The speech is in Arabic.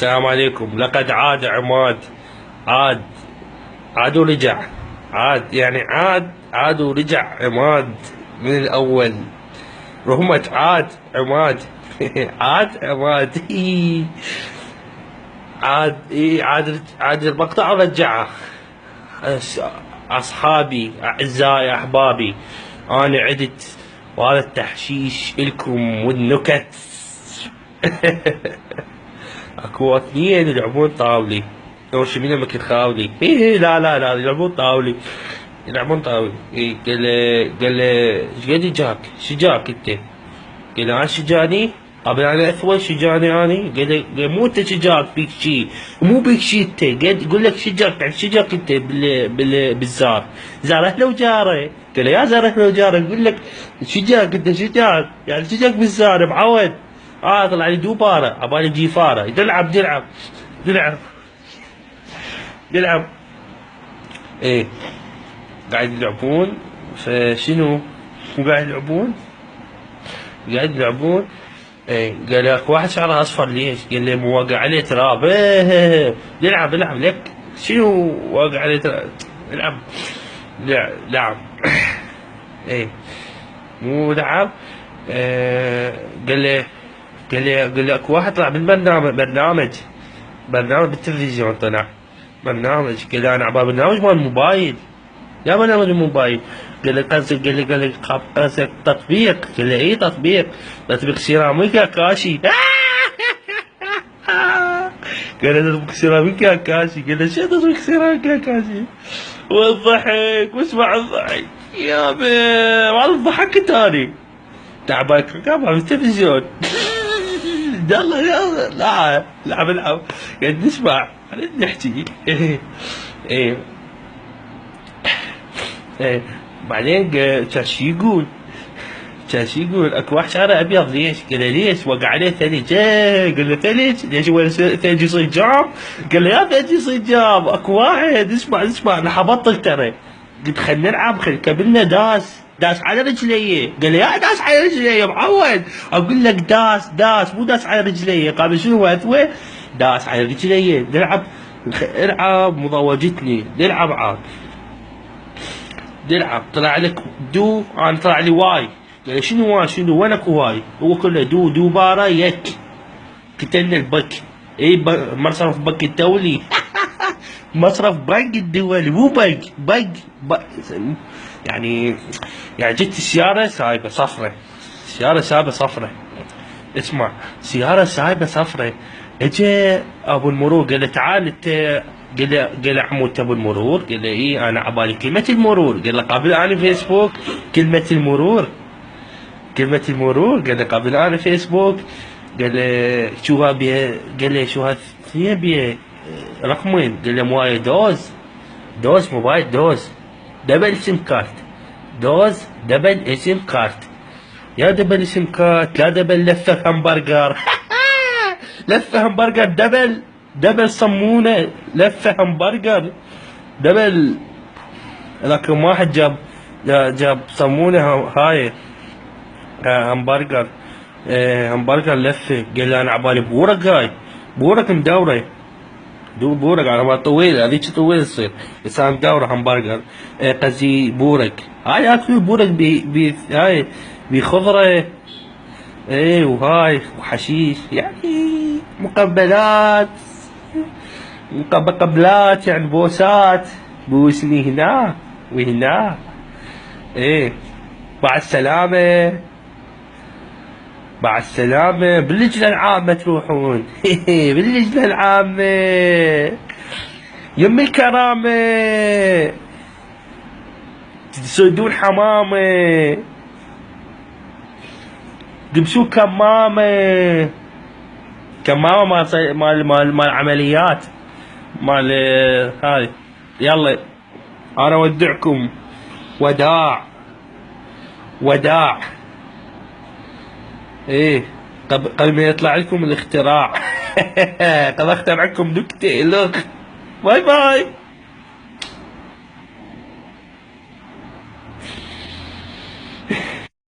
السلام عليكم. لقد عاد عماد. عاد ورجع. عاد ورجع عماد من الأول. رحمة عاد عماد. عاد عماد. عاد المقطع ورجعه. أصحابي أعزائي أحبابي، أنا عدت، وهذا التحشيش إلكم والنكت. اكو اثنين يلعبون طاولي، اول شي مين ممكن خاولي. لا يلعبون طاولي. إيه قال له ايش قد جاك؟ شجاك انت؟ قال له انا شجاني؟ قبل انا اثول شجاني اني؟ قال له مو انت شجاك بيك شي، مو بيك شي انت، يقول لك شجاك، يعني شجاك انت بالزار، زار اهله وجاره. قال له يا زار اهله وجاره، يقول لك شجاك انت، شجاك يعني شجاك بالزار معود. طلع لي دوباره عبالي جيفاره. يلعب. ايه قاعد يلعبون. فشنو مو قاعد يلعبون. ايه قال لك واحد شعره اصفر ليش؟ قال لي مو واقع عليه تراب. ايه يلعب لك شنو واقع عليه تراب؟ لعب. ايه مو لعب. قال لي اكو واحد طلع بالبرنامج بالتلفزيون، طلع برنامج. قال لي انا عبال برنامج مال الموبايل. يا برنامج الموبايل. قال لي قصدك تطبيق؟ قال لي اي تطبيق سيراميكا كاشي. قال لي تطبيق سيراميكا كاشي. قال لي شو تطبيق سيراميكا كاشي؟ والضحك واسمع الضحك يا بي، والله ضحكت اني. تعبان كمان بالتلفزيون. يلا لعب قاعد نسمع، قاعد نحكي. ايه بعدين كان شي يقول اكو واحد شعره ابيض ليش؟ قال له ليش؟ وقع عليه ثلج. قال له ثلج ليش؟ هو ثلج يصير جام؟ قال له يا ثلج يصير جام. اكو واحد اسمع انا حبطل ترى. قلت خلينا نلعب، قبلنا داس على رجليه. قال لي يا داس على رجليه معود. اقول لك داس مو داس على رجليه. قال شنو اثوي؟ داس على رجليه. نلعب مضوجتني. نلعب طلع لك دو، انا طلع لي واي. قال لي شنو واي؟ وينك واي؟ هو كله دو بارا يك. قتلنا البك. اي مصرف بنك الدولي. مصرف بنك الدولي مو بنك. يعني جت السيارة سايبة صفرة. اسمع، سيارة سايبة صفرة. اجى ابو المرور قال له تعال انت. قال له عمو انت ابو المرور؟ قال له اي انا عبالي كلمة المرور. قال له قابل انا فيسبوك كلمة المرور. قال له قابل انا فيسبوك. قال له شو بيه؟ قال له شو هي بيه رقمين. قال له مواي دوز موبايل دبل سيم كارت. دبل اسم كارت. يا دبل اسم كارت لا دبل لفة همبرجر. لفة همبرجر دبل صمونة لفة همبرجر دبل. لكن واحد جاب صمونة هاي همبرجر. همبرجر لفة. قال لي انا عبالي بورك مدورة. بورك على ما طويلة هذيك طويلة تصير، بس انا مدورة همبرجر. قصدي بورك هاي اكل بورك هاي بخضرة. ايه وهاي وحشيش، يعني مقبلات يعني بوسات. بوسني هنا وهنا. ايه مع السلامة باللجنة العامة تروحون. باللجنة العامة يم الكرامة تسودون حمامة، تلبسون كمامة مال عمليات مال هاي. يلا انا اودعكم وداع. ايه قبل ما يطلع لكم الاختراع. قد اخترعكم نكتة. باي